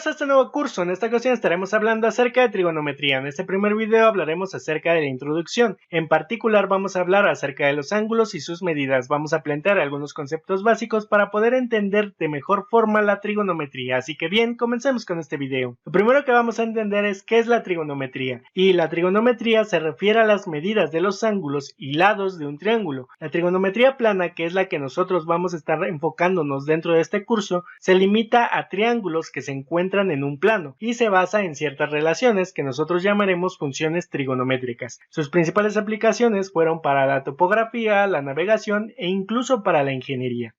Bienvenidos a este nuevo curso. En esta ocasión estaremos hablando acerca de trigonometría. En este primer video hablaremos acerca de la introducción. En particular vamos a hablar acerca de los ángulos y sus medidas. Vamos a plantear algunos conceptos básicos para poder entender de mejor forma la trigonometría. Así que bien, comencemos con este video. Lo primero que vamos a entender es qué es la trigonometría. Y la trigonometría se refiere a las medidas de los ángulos y lados de un triángulo. La trigonometría plana, que es la que nosotros vamos a estar enfocándonos dentro de este curso, se limita a triángulos que se encuentran en un plano y se basa en ciertas relaciones que nosotros llamaremos funciones trigonométricas. Sus principales aplicaciones fueron para la topografía, la navegación e incluso para la ingeniería.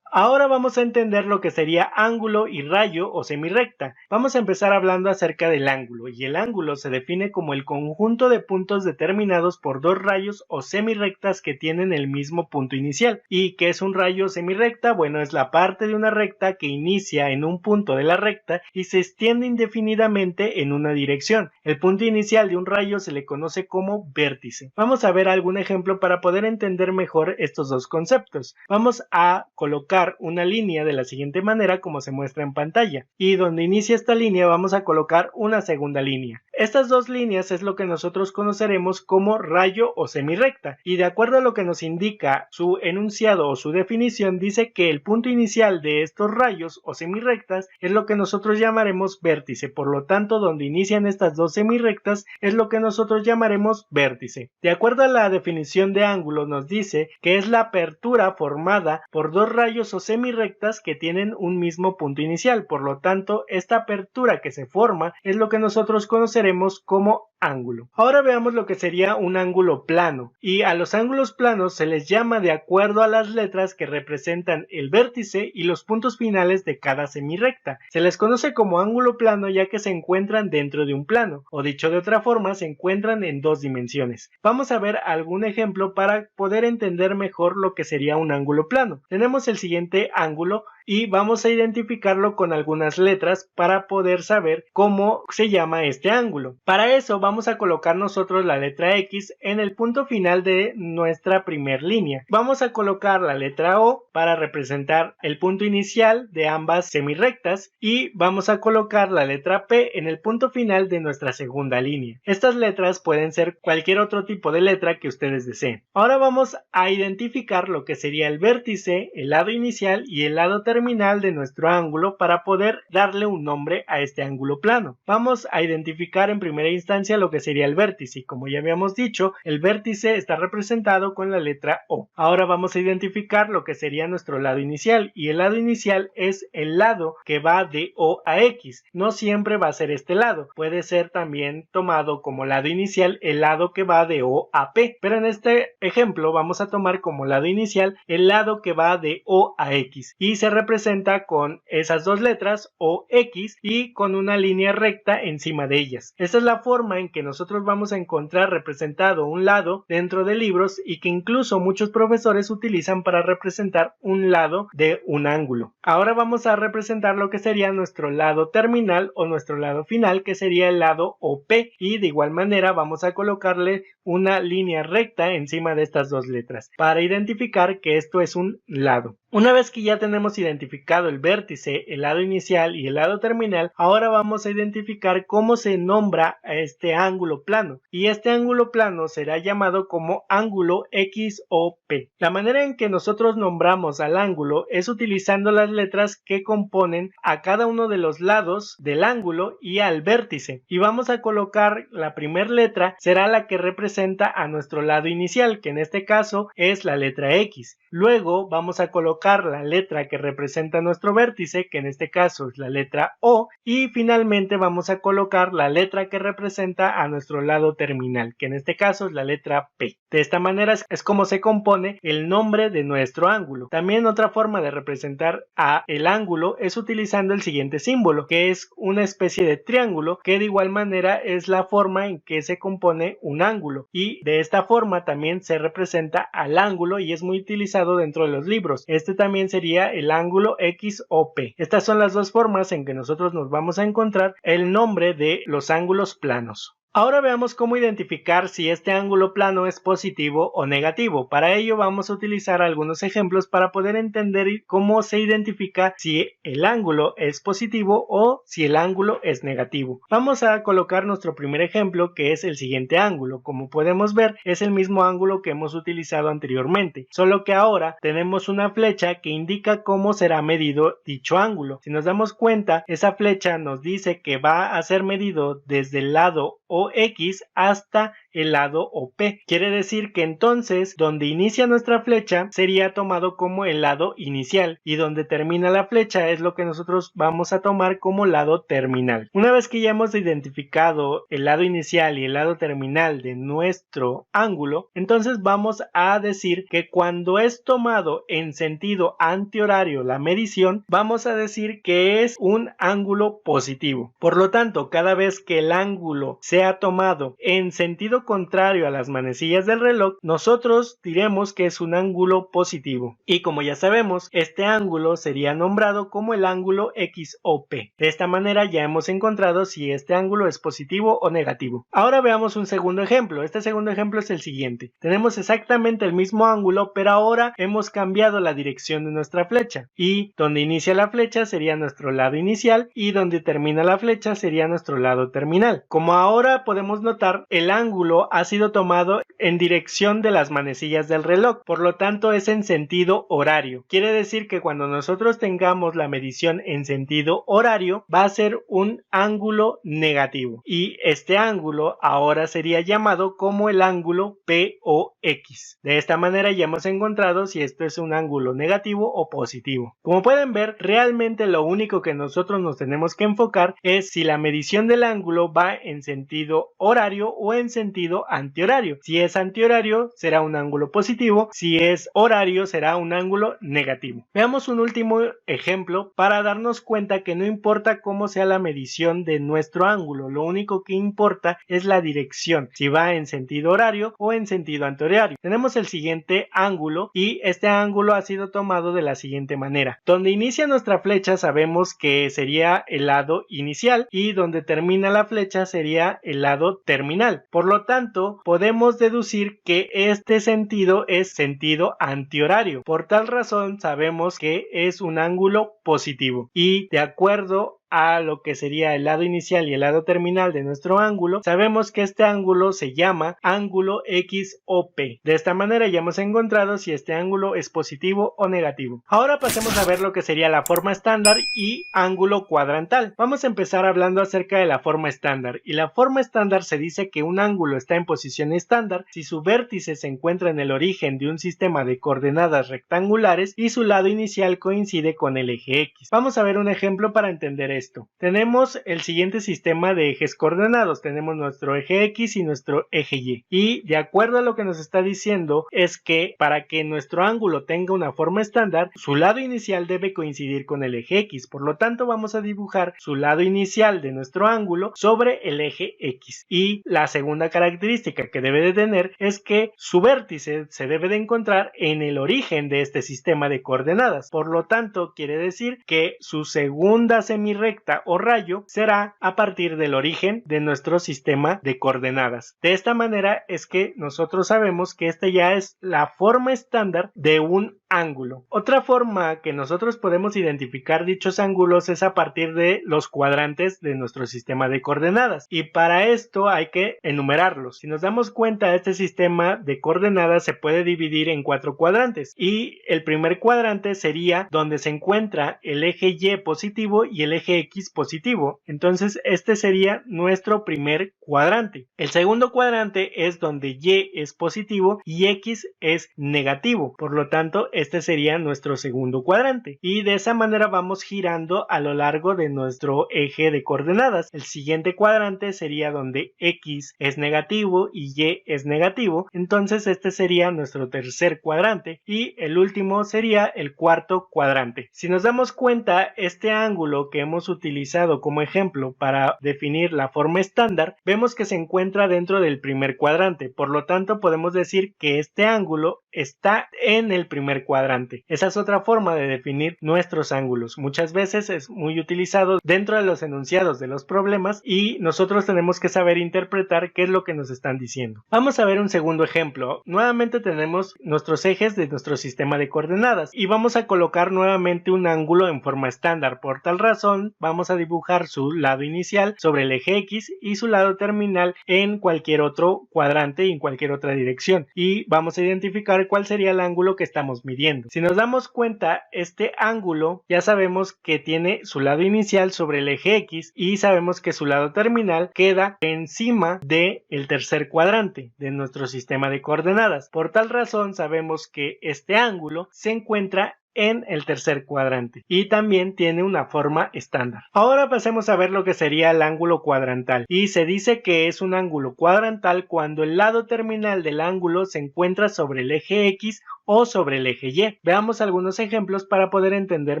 Ahora vamos a entender lo que sería ángulo y rayo o semirrecta. Vamos a empezar hablando acerca del ángulo, y el ángulo se define como el conjunto de puntos determinados por dos rayos o semirrectas que tienen el mismo punto inicial. ¿Y qué es un rayo o semirrecta? Bueno, es la parte de una recta que inicia en un punto de la recta y se extiende indefinidamente en una dirección. El punto inicial de un rayo se le conoce como vértice. Vamos a ver algún ejemplo para poder entender mejor estos dos conceptos. Vamos a colocar una línea de la siguiente manera como se muestra en pantalla, y donde inicia esta línea vamos a colocar una segunda línea. Estas dos líneas es lo que nosotros conoceremos como rayo o semirrecta, y de acuerdo a lo que nos indica su enunciado o su definición, dice que el punto inicial de estos rayos o semirrectas es lo que nosotros llamaremos vértice. Por lo tanto, donde inician estas dos semirrectas es lo que nosotros llamaremos vértice. De acuerdo a la definición de ángulo, nos dice que es la apertura formada por dos rayos o semirrectas que tienen un mismo punto inicial. Por lo tanto, esta apertura que se forma es lo que nosotros conoceremos como ángulo. Ahora veamos lo que sería un ángulo plano, y a los ángulos planos se les llama de acuerdo a las letras que representan el vértice y los puntos finales de cada semirrecta. Se les conoce como ángulo plano ya que se encuentran dentro de un plano, o dicho de otra forma, se encuentran en dos dimensiones. Vamos a ver algún ejemplo para poder entender mejor lo que sería un ángulo plano. Tenemos el siguiente ángulo y vamos a identificarlo con algunas letras para poder saber cómo se llama este ángulo. Para eso vamos a colocar nosotros la letra X en el punto final de nuestra primer línea. Vamos a colocar la letra O para representar el punto inicial de ambas semirrectas y vamos a colocar la letra P en el punto final de nuestra segunda línea. Estas letras pueden ser cualquier otro tipo de letra que ustedes deseen. Ahora vamos a identificar lo que sería el vértice, el lado inicial y el lado terminal de nuestro ángulo para poder darle un nombre a este ángulo plano. Vamos a identificar en primera instancia lo que sería el vértice, y como ya habíamos dicho, el vértice está representado con la letra O. Ahora vamos a identificar lo que sería nuestro lado inicial, y el lado inicial es el lado que va de O a X. No siempre va a ser este lado, puede ser también tomado como lado inicial el lado que va de O a P, pero en este ejemplo vamos a tomar como lado inicial el lado que va de O a X, y se representa con esas dos letras O, X, y con una línea recta encima de ellas. Esta es la forma en que nosotros vamos a encontrar representado un lado dentro de libros, y que incluso muchos profesores utilizan para representar un lado de un ángulo. Ahora vamos a representar lo que sería nuestro lado terminal o nuestro lado final, que sería el lado OP, y de igual manera vamos a colocarle una línea recta encima de estas dos letras para identificar que esto es un lado. Una vez que ya tenemos identificado el vértice, el lado inicial y el lado terminal, ahora vamos a identificar cómo se nombra a este ángulo plano, y este ángulo plano será llamado como ángulo XOP. La manera en que nosotros nombramos al ángulo es utilizando las letras que componen a cada uno de los lados del ángulo y al vértice, y vamos a colocar la primera letra, será la que representa a nuestro lado inicial, que en este caso es la letra X. Luego vamos a colocar la letra que representa nuestro vértice, que en este caso es la letra O, y finalmente vamos a colocar la letra que representa a nuestro lado terminal, que en este caso es la letra P. De esta manera es como se compone el nombre de nuestro ángulo. También otra forma de representar a el ángulo es utilizando el siguiente símbolo, que es una especie de triángulo, que de igual manera es la forma en que se compone un ángulo, y de esta forma también se representa al ángulo y es muy utilizado dentro de los libros. Este también sería el ángulo XOP. Estas son las dos formas en que nosotros nos vamos a encontrar el nombre de los ángulos planos. Ahora veamos cómo identificar si este ángulo plano es positivo o negativo. Para ello vamos a utilizar algunos ejemplos para poder entender cómo se identifica si el ángulo es positivo o si el ángulo es negativo. Vamos a colocar nuestro primer ejemplo, que es el siguiente ángulo. Como podemos ver, es el mismo ángulo que hemos utilizado anteriormente, solo que ahora tenemos una flecha que indica cómo será medido dicho ángulo. Si nos damos cuenta, esa flecha nos dice que va a ser medido desde el lado OX hasta el lado OP. Quiere decir que entonces donde inicia nuestra flecha sería tomado como el lado inicial y donde termina la flecha es lo que nosotros vamos a tomar como lado terminal. Una vez que ya hemos identificado el lado inicial y el lado terminal de nuestro ángulo, entonces vamos a decir que cuando es tomado en sentido antihorario la medición, vamos a decir que es un ángulo positivo. Por lo tanto, cada vez que el ángulo sea tomado en sentido contrario a las manecillas del reloj, nosotros diremos que es un ángulo positivo. Y como ya sabemos, este ángulo sería nombrado como el ángulo XOP. De esta manera ya hemos encontrado si este ángulo es positivo o negativo. Ahora veamos un segundo ejemplo. Este segundo ejemplo es el siguiente. Tenemos exactamente el mismo ángulo, pero ahora hemos cambiado la dirección de nuestra flecha. Y donde inicia la flecha sería nuestro lado inicial y donde termina la flecha sería nuestro lado terminal. Como ahora podemos notar, el ángulo ha sido tomado en dirección de las manecillas del reloj, por lo tanto es en sentido horario. Quiere decir que cuando nosotros tengamos la medición en sentido horario, va a ser un ángulo negativo y este ángulo ahora sería llamado como el ángulo POX. De esta manera ya hemos encontrado si esto es un ángulo negativo o positivo. Como pueden ver, realmente lo único que nosotros nos tenemos que enfocar es si la medición del ángulo va en sentido horario o en sentido antihorario. Si es antihorario será un ángulo positivo, si es horario será un ángulo negativo. Veamos un último ejemplo para darnos cuenta que no importa cómo sea la medición de nuestro ángulo, lo único que importa es la dirección, si va en sentido horario o en sentido antihorario. Tenemos el siguiente ángulo y este ángulo ha sido tomado de la siguiente manera. Donde inicia nuestra flecha sabemos que sería el lado inicial y donde termina la flecha sería el lado terminal. Por lo tanto, podemos deducir que este sentido es sentido antihorario. Por tal razón, sabemos que es un ángulo positivo. Y de acuerdo a lo que sería el lado inicial y el lado terminal de nuestro ángulo, sabemos que este ángulo se llama ángulo XOP. De esta manera ya hemos encontrado si este ángulo es positivo o negativo. Ahora pasemos a ver lo que sería la forma estándar y ángulo cuadrantal. Vamos a empezar hablando acerca de la forma estándar. Y la forma estándar se dice que un ángulo está en posición estándar si su vértice se encuentra en el origen de un sistema de coordenadas rectangulares y su lado inicial coincide con el eje X. Vamos a ver un ejemplo para entender esto. Tenemos el siguiente sistema de ejes coordenados. Tenemos nuestro eje X y nuestro eje Y. Y de acuerdo a lo que nos está diciendo es que para que nuestro ángulo tenga una forma estándar, su lado inicial debe coincidir con el eje X. Por lo tanto, vamos a dibujar su lado inicial de nuestro ángulo sobre el eje X. Y la segunda característica que debe de tener es que su vértice se debe de encontrar en el origen de este sistema de coordenadas. Por lo tanto, quiere decir que su segunda semirrecta o rayo será a partir del origen de nuestro sistema de coordenadas. De esta manera es que nosotros sabemos que esta ya es la forma estándar de un ángulo. Otra forma que nosotros podemos identificar dichos ángulos es a partir de los cuadrantes de nuestro sistema de coordenadas y para esto hay que enumerarlos. Si nos damos cuenta, este sistema de coordenadas se puede dividir en 4 cuadrantes y el primer cuadrante sería donde se encuentra el eje Y positivo y el eje X positivo. Entonces este sería nuestro primer cuadrante. El segundo cuadrante es donde Y es positivo y X es negativo. Por lo tanto, este sería nuestro segundo cuadrante. Y de esa manera vamos girando a lo largo de nuestro eje de coordenadas. El siguiente cuadrante sería donde X es negativo y Y es negativo. Entonces este sería nuestro tercer cuadrante. Y el último sería el cuarto cuadrante. Si nos damos cuenta, este ángulo que hemos hemos utilizado como ejemplo para definir la forma estándar, vemos que se encuentra dentro del primer cuadrante, por lo tanto podemos decir que este ángulo está en el primer cuadrante. Esa es otra forma de definir nuestros ángulos. Muchas veces es muy utilizado dentro de los enunciados de los problemas y nosotros tenemos que saber interpretar qué es lo que nos están diciendo. Vamos a ver un segundo ejemplo. Nuevamente tenemos nuestros ejes de nuestro sistema de coordenadas y vamos a colocar nuevamente un ángulo en forma estándar. Por tal razón, vamos a dibujar su lado inicial sobre el eje X y su lado terminal en cualquier otro cuadrante y en cualquier otra dirección. Y vamos a identificar cuál sería el ángulo que estamos midiendo. Si nos damos cuenta, este ángulo ya sabemos que tiene su lado inicial sobre el eje X y sabemos que su lado terminal queda encima del tercer cuadrante de nuestro sistema de coordenadas. Por tal razón, sabemos que este ángulo se encuentra en el tercer cuadrante y también tiene una forma estándar. Ahora pasemos a ver lo que sería el ángulo cuadrantal, y se dice que es un ángulo cuadrantal cuando el lado terminal del ángulo se encuentra sobre el eje X o sobre el eje Y. Veamos algunos ejemplos para poder entender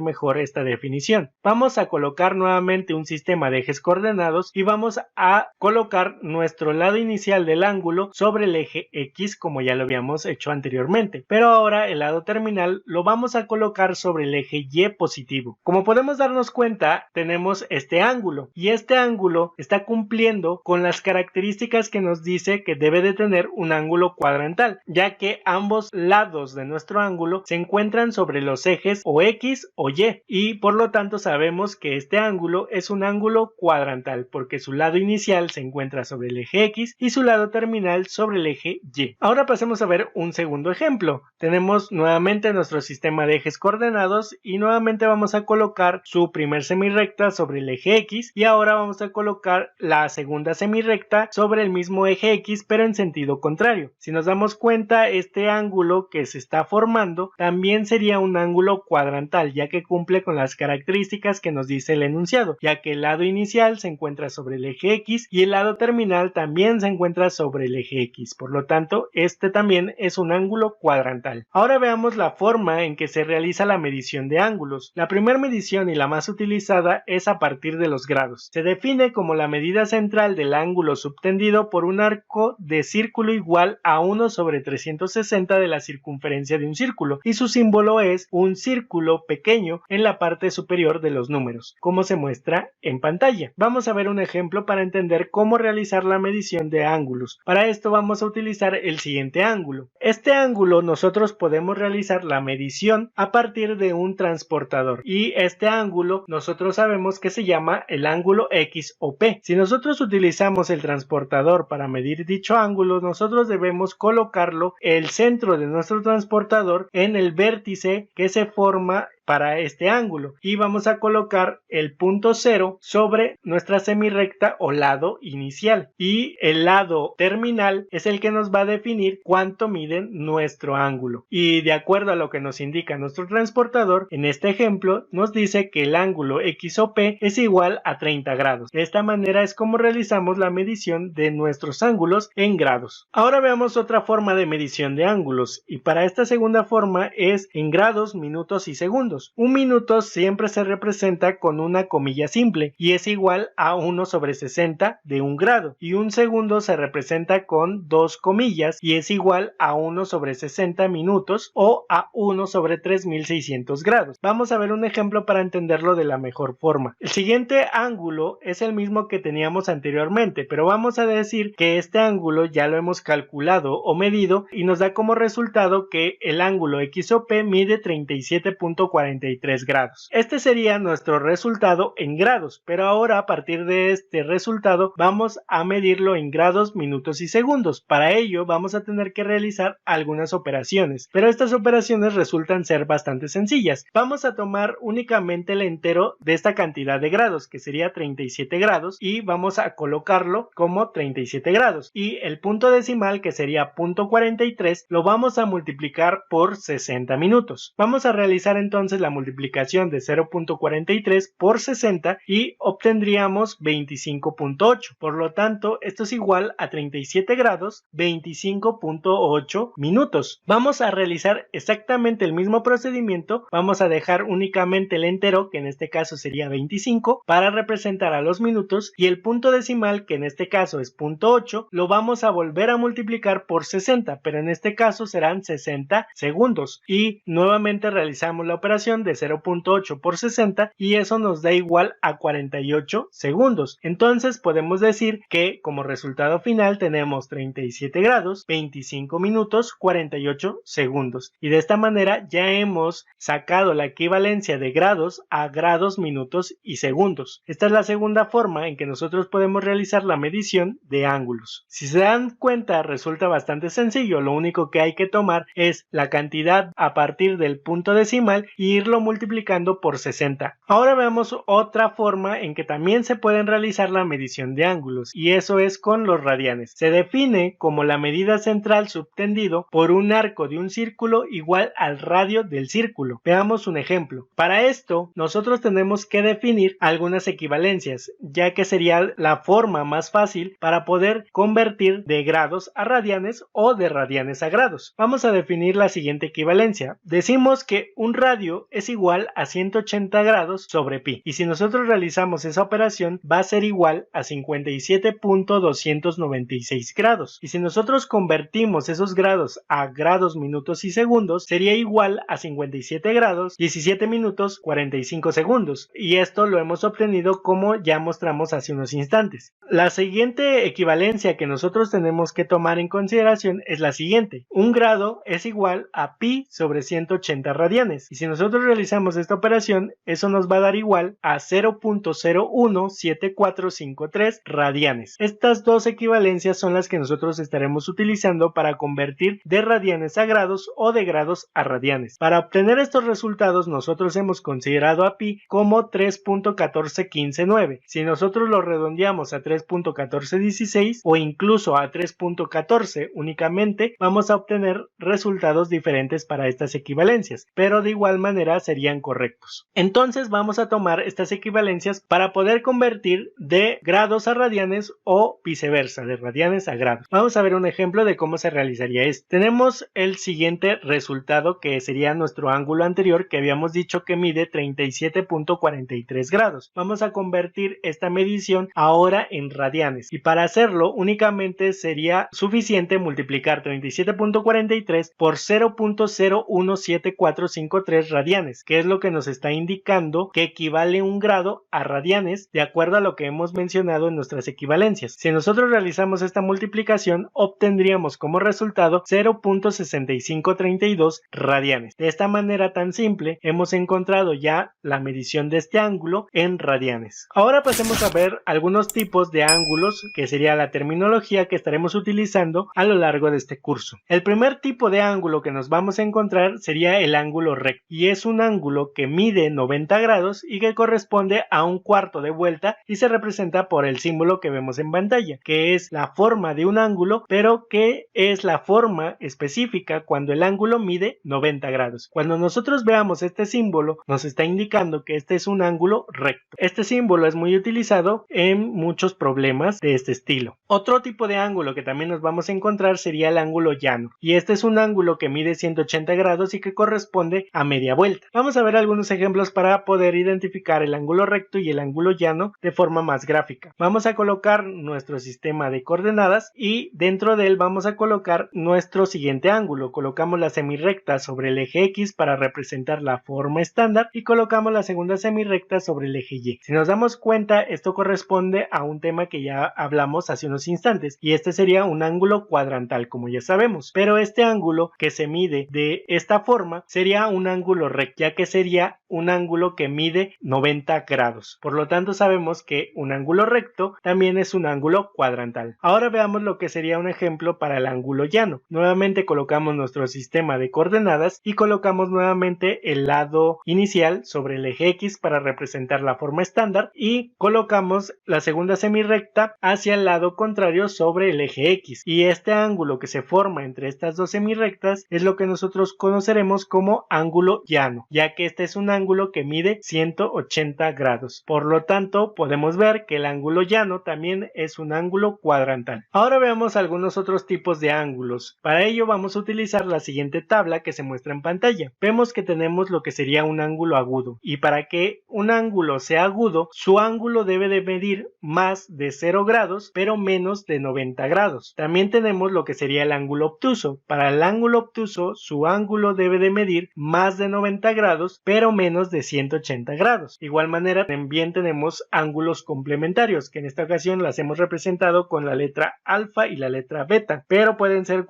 mejor esta definición. Vamos a colocar nuevamente un sistema de ejes coordenados y vamos a colocar nuestro lado inicial del ángulo sobre el eje X como ya lo habíamos hecho anteriormente, pero ahora el lado terminal lo vamos a colocar sobre el eje Y positivo. Como podemos darnos cuenta, tenemos este ángulo y este ángulo está cumpliendo con las características que nos dice que debe de tener un ángulo cuadrantal, ya que ambos lados de nuestro ángulo se encuentran sobre los ejes o X o Y y por lo tanto sabemos que este ángulo es un ángulo cuadrantal porque su lado inicial se encuentra sobre el eje X y su lado terminal sobre el eje Y. Ahora pasemos a ver un segundo ejemplo. Tenemos nuevamente nuestro sistema de ejes coordenados y nuevamente vamos a colocar su primer semirrecta sobre el eje X y ahora vamos a colocar la segunda semirrecta sobre el mismo eje X pero en sentido contrario. Si nos damos cuenta, este ángulo que se está formando también sería un ángulo cuadrantal, ya que cumple con las características que nos dice el enunciado, ya que el lado inicial se encuentra sobre el eje X y el lado terminal también se encuentra sobre el eje X. Por lo tanto, este también es un ángulo cuadrantal. Ahora veamos la forma en que se realiza la medición de ángulos. La primera medición y la más utilizada es a partir de los grados. Se define como la medida central del ángulo subtendido por un arco de círculo igual a 1 sobre 360 de la circunferencia de un círculo y su símbolo es un círculo pequeño en la parte superior de los números, como se muestra en pantalla. Vamos a ver un ejemplo para entender cómo realizar la medición de ángulos. Para esto vamos a utilizar el siguiente ángulo. Este ángulo nosotros podemos realizar la medición a partir de un transportador y este ángulo nosotros sabemos que se llama el ángulo X o P. Si nosotros utilizamos el transportador para medir dicho ángulo, nosotros debemos colocarlo el centro de nuestro transportador en el vértice que se forma para este ángulo y vamos a colocar el punto 0 sobre nuestra semirrecta o lado inicial y el lado terminal es el que nos va a definir cuánto mide nuestro ángulo y de acuerdo a lo que nos indica nuestro transportador, en este ejemplo nos dice que el ángulo X o P es igual a 30 grados. De esta manera es como realizamos la medición de nuestros ángulos en grados. Ahora veamos otra forma de medición de ángulos y para esta segunda forma es en grados, minutos y segundos. Un minuto siempre se representa con una comilla simple y es igual a 1 sobre 60 de un grado y un segundo se representa con dos comillas y es igual a 1 sobre 60 minutos o a 1 sobre 3600 grados. Vamos a ver un ejemplo para entenderlo de la mejor forma. El siguiente ángulo es el mismo que teníamos anteriormente, pero vamos a decir que este ángulo ya lo hemos calculado o medido y nos da como resultado que el ángulo X o P mide 37.43 grados. Este sería nuestro resultado en grados, pero ahora a partir de este resultado vamos a medirlo en grados, minutos y segundos. Para ello vamos a tener que realizar algunas operaciones, pero estas operaciones resultan ser bastante sencillas. Vamos a tomar únicamente el entero de esta cantidad de grados, que sería 37 grados, y vamos a colocarlo como 37 grados. Y el punto decimal, que sería .43, lo vamos a multiplicar por 60 minutos. Vamos a realizar entonces entonces la multiplicación de 0.43 por 60 y obtendríamos 25.8. Por lo tanto, esto es igual a 37 grados 25.8 minutos. Vamos a realizar exactamente el mismo procedimiento. Vamos a dejar únicamente el entero, que en este caso sería 25, para representar a los minutos, y el punto decimal, que en este caso es 0.8, lo vamos a volver a multiplicar por 60, pero en este caso serán 60 segundos. Y nuevamente realizamos la operación de 0.8 por 60 y eso nos da igual a 48 segundos. Entonces podemos decir que como resultado final tenemos 37 grados, 25 minutos, 48 segundos. Y de esta manera ya hemos sacado la equivalencia de grados a grados, minutos y segundos. Esta es la segunda forma en que nosotros podemos realizar la medición de ángulos. Si se dan cuenta, resulta bastante sencillo. Lo único que hay que tomar es la cantidad a partir del punto decimal e irlo multiplicando por 60. Ahora veamos otra forma en que también se pueden realizar la medición de ángulos, y eso es con los radianes. Se define como la medida central subtendido por un arco de un círculo igual al radio del círculo. Veamos un ejemplo. Para esto, nosotros tenemos que definir algunas equivalencias, ya que sería la forma más fácil para poder convertir de grados a radianes o de radianes a grados. Vamos a definir la siguiente equivalencia. Decimos que un radio es igual a 180 grados sobre pi, y si nosotros realizamos esa operación va a ser igual a 57.296 grados, y si nosotros convertimos esos grados a grados, minutos y segundos, sería igual a 57 grados 17 minutos 45 segundos, y esto lo hemos obtenido como ya mostramos hace unos instantes. La siguiente equivalencia que nosotros tenemos que tomar en consideración es la siguiente. Un grado es igual a pi sobre 180 radianes, y si nosotros realizamos esta operación, eso nos va a dar igual a 0.017453 radianes. Estas dos equivalencias son las que nosotros estaremos utilizando para convertir de radianes a grados o de grados a radianes. Para obtener estos resultados, nosotros hemos considerado a pi como 3.14159. Si nosotros lo redondeamos a 3.1416 o incluso a 3.14 únicamente, vamos a obtener resultados diferentes para estas equivalencias, pero de igual manera serían correctos. Entonces vamos a tomar estas equivalencias para poder convertir de grados a radianes o viceversa, de radianes a grados. Vamos a ver un ejemplo de cómo se realizaría esto. Tenemos el siguiente resultado, que sería nuestro ángulo anterior, que habíamos dicho que mide 37.43 grados. Vamos a convertir esta medición ahora en radianes, y para hacerlo únicamente sería suficiente multiplicar 37.43 por 0.017453 radianes, que es lo que nos está indicando que equivale un grado a radianes de acuerdo a lo que hemos mencionado en nuestras equivalencias. Si nosotros realizamos esta multiplicación, obtendríamos como resultado 0.6532 radianes. De esta manera tan simple hemos encontrado ya la medición de este ángulo en radianes. Ahora pasemos a ver algunos tipos de ángulos, que sería la terminología que estaremos utilizando a lo largo de este curso. El primer tipo de ángulo que nos vamos a encontrar sería el ángulo recto, y es un ángulo que mide 90 grados y que corresponde a un cuarto de vuelta y se representa por el símbolo que vemos en pantalla, que es la forma de un ángulo, pero que es la forma específica cuando el ángulo mide 90 grados. Cuando nosotros veamos este símbolo, nos está indicando que este es un ángulo recto. Este símbolo es muy utilizado en muchos problemas de este estilo. Otro tipo de ángulo que también nos vamos a encontrar sería el ángulo llano, y este es un ángulo que mide 180 grados y que corresponde a media vuelta. Vamos a ver algunos ejemplos para poder identificar el ángulo recto y el ángulo llano de forma más gráfica. Vamos a colocar nuestro sistema de coordenadas y dentro de él vamos a colocar nuestro siguiente ángulo. Colocamos la semirrecta sobre el eje X para representar la forma estándar y colocamos la segunda semirrecta sobre el eje Y. Si nos damos cuenta, esto corresponde a un tema que ya hablamos hace unos instantes, y este sería un ángulo cuadrantal, como ya sabemos, pero este ángulo que se mide de esta forma sería un ángulo recto, ya que sería un ángulo que mide 90 grados. Por lo tanto, sabemos que un ángulo recto también es un ángulo cuadrantal. Ahora veamos lo que sería un ejemplo para el ángulo llano. Nuevamente colocamos nuestro sistema de coordenadas y colocamos nuevamente el lado inicial sobre el eje X para representar la forma estándar, y colocamos la segunda semirrecta hacia el lado contrario sobre el eje X, y este ángulo que se forma entre estas dos semirrectas es lo que nosotros conoceremos como ángulo llano. llano, ya que este es un ángulo que mide 180 grados. Por lo tanto, podemos ver que el ángulo llano también es un ángulo cuadrantal. Ahora veamos algunos otros tipos de ángulos. Para ello vamos a utilizar la siguiente tabla que se muestra en pantalla. Vemos que tenemos lo que sería un ángulo agudo, y para que un ángulo sea agudo, su ángulo debe de medir más de 0 grados, pero menos de 90 grados. También tenemos lo que sería el ángulo obtuso. Para el ángulo obtuso, su ángulo debe de medir más de 90 grados, pero menos de 180 grados. De igual manera, también tenemos ángulos complementarios, que en esta ocasión las hemos representado con la letra alfa y la letra beta, pero pueden ser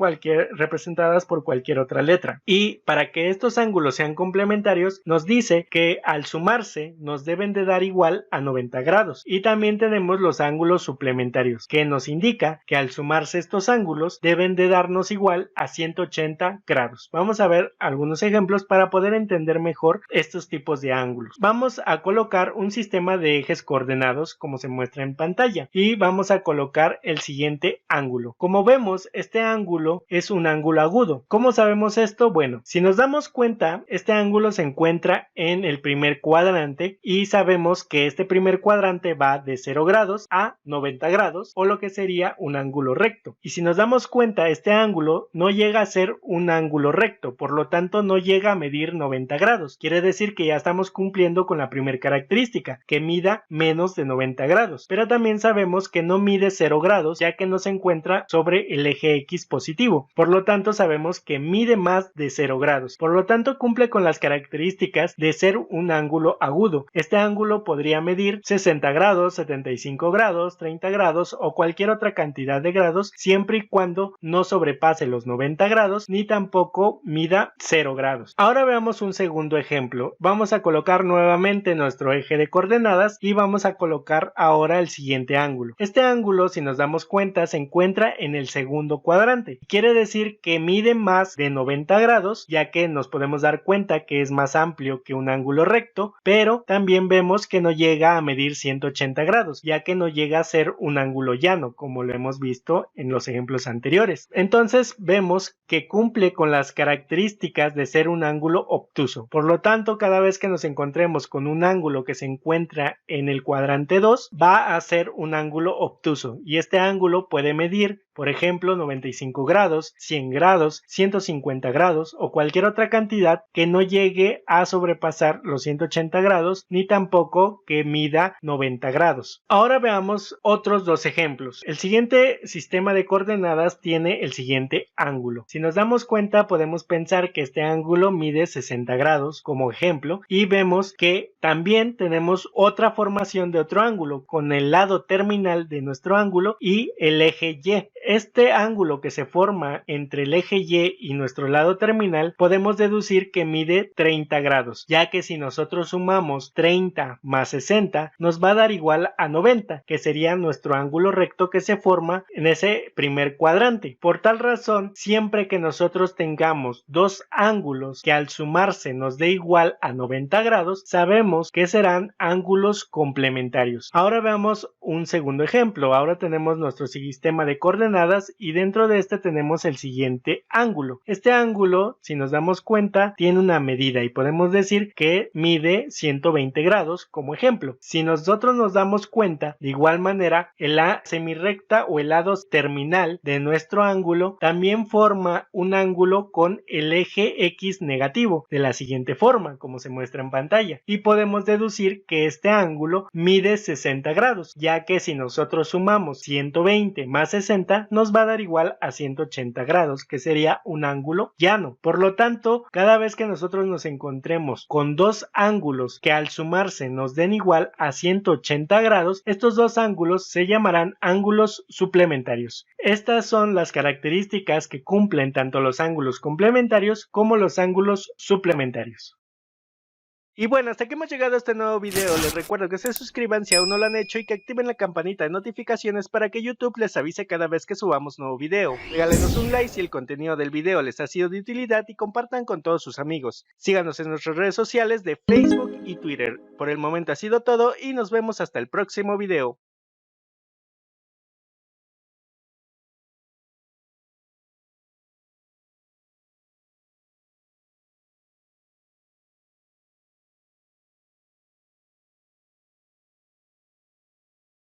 representadas por cualquier otra letra. Y para que estos ángulos sean complementarios, nos dice que al sumarse nos deben de dar igual a 90 grados. Y también tenemos los ángulos suplementarios, que nos indica que al sumarse estos ángulos deben de darnos igual a 180 grados. Vamos a ver algunos ejemplos para poder entender mejor estos tipos de ángulos. Vamos a colocar un sistema de ejes coordenados como se muestra en pantalla y vamos a colocar el siguiente ángulo. Como vemos, este ángulo es un ángulo agudo. ¿Cómo sabemos esto? Bueno, si nos damos cuenta, este ángulo se encuentra en el primer cuadrante y sabemos que este primer cuadrante va de 0 grados a 90 grados, o lo que sería un ángulo recto. Y si nos damos cuenta, este ángulo no llega a ser un ángulo recto, por lo tanto no llega a medir 90 grados. Quiere decir que ya estamos cumpliendo con la primera característica, que mida menos de 90 grados. Pero también sabemos que no mide 0 grados, ya que no se encuentra sobre el eje X positivo. Por lo tanto, sabemos que mide más de 0 grados. Por lo tanto, cumple con las características de ser un ángulo agudo. Este ángulo podría medir 60 grados, 75 grados, 30 grados o cualquier otra cantidad de grados, siempre y cuando no sobrepase los 90 grados ni tampoco mida 0 grados. Ahora veamos un segundo ejemplo. Vamos a colocar nuevamente nuestro eje de coordenadas y vamos a colocar ahora el siguiente ángulo. Este ángulo, si nos damos cuenta, se encuentra en el segundo cuadrante. Quiere decir que mide más de 90 grados, ya que nos podemos dar cuenta que es más amplio que un ángulo recto, pero también vemos que no llega a medir 180 grados, ya que no llega a ser un ángulo llano, como lo hemos visto en los ejemplos anteriores. Entonces vemos que cumple con las características de ser un ángulo obtuso. Por lo tanto, cada vez que nos encontremos con un ángulo que se encuentra en el cuadrante 2, va a ser un ángulo obtuso, y este ángulo puede medir, por ejemplo, 95 grados, 100 grados, 150 grados o cualquier otra cantidad que no llegue a sobrepasar los 180 grados ni tampoco que mida 90 grados. Ahora veamos otros dos ejemplos. El siguiente sistema de coordenadas tiene el siguiente ángulo. Si nos damos cuenta, podemos pensar que este ángulo mide 60 grados como ejemplo, y vemos que también tenemos otra formación de otro ángulo con el lado terminal de nuestro ángulo y el eje Y. Este ángulo que se forma entre el eje Y y nuestro lado terminal podemos deducir que mide 30 grados, ya que si nosotros sumamos 30 más 60 nos va a dar igual a 90, que sería nuestro ángulo recto que se forma en ese primer cuadrante. Por tal razón, siempre que nosotros tengamos dos ángulos que al sumarse nos dé igual a 90 grados, sabemos que serán ángulos complementarios. Ahora veamos un segundo ejemplo. Ahora tenemos nuestro sistema de coordenadas y dentro de este tenemos el siguiente ángulo. Este ángulo, si nos damos cuenta, tiene una medida y podemos decir que mide 120 grados como ejemplo. Si nosotros nos damos cuenta, de igual manera, el la semirrecta o el lado terminal de nuestro ángulo también forma un ángulo con el eje X negativo de la siguiente forma, como se muestra en pantalla, y podemos deducir que este ángulo mide 60 grados, ya que si nosotros sumamos 120 más 60 nos va a dar igual a 180 grados, que sería un ángulo llano. Por lo tanto, cada vez que nosotros nos encontremos con dos ángulos que al sumarse nos den igual a 180 grados, estos dos ángulos se llamarán ángulos suplementarios. Estas son las características que cumplen tanto los ángulos complementarios como los ángulos suplementarios. Y bueno, hasta que hemos llegado a este nuevo video, les recuerdo que se suscriban si aún no lo han hecho y que activen la campanita de notificaciones para que YouTube les avise cada vez que subamos nuevo video. Regálenos un like si el contenido del video les ha sido de utilidad y compartan con todos sus amigos. Síganos en nuestras redes sociales de Facebook y Twitter. Por el momento ha sido todo y nos vemos hasta el próximo video.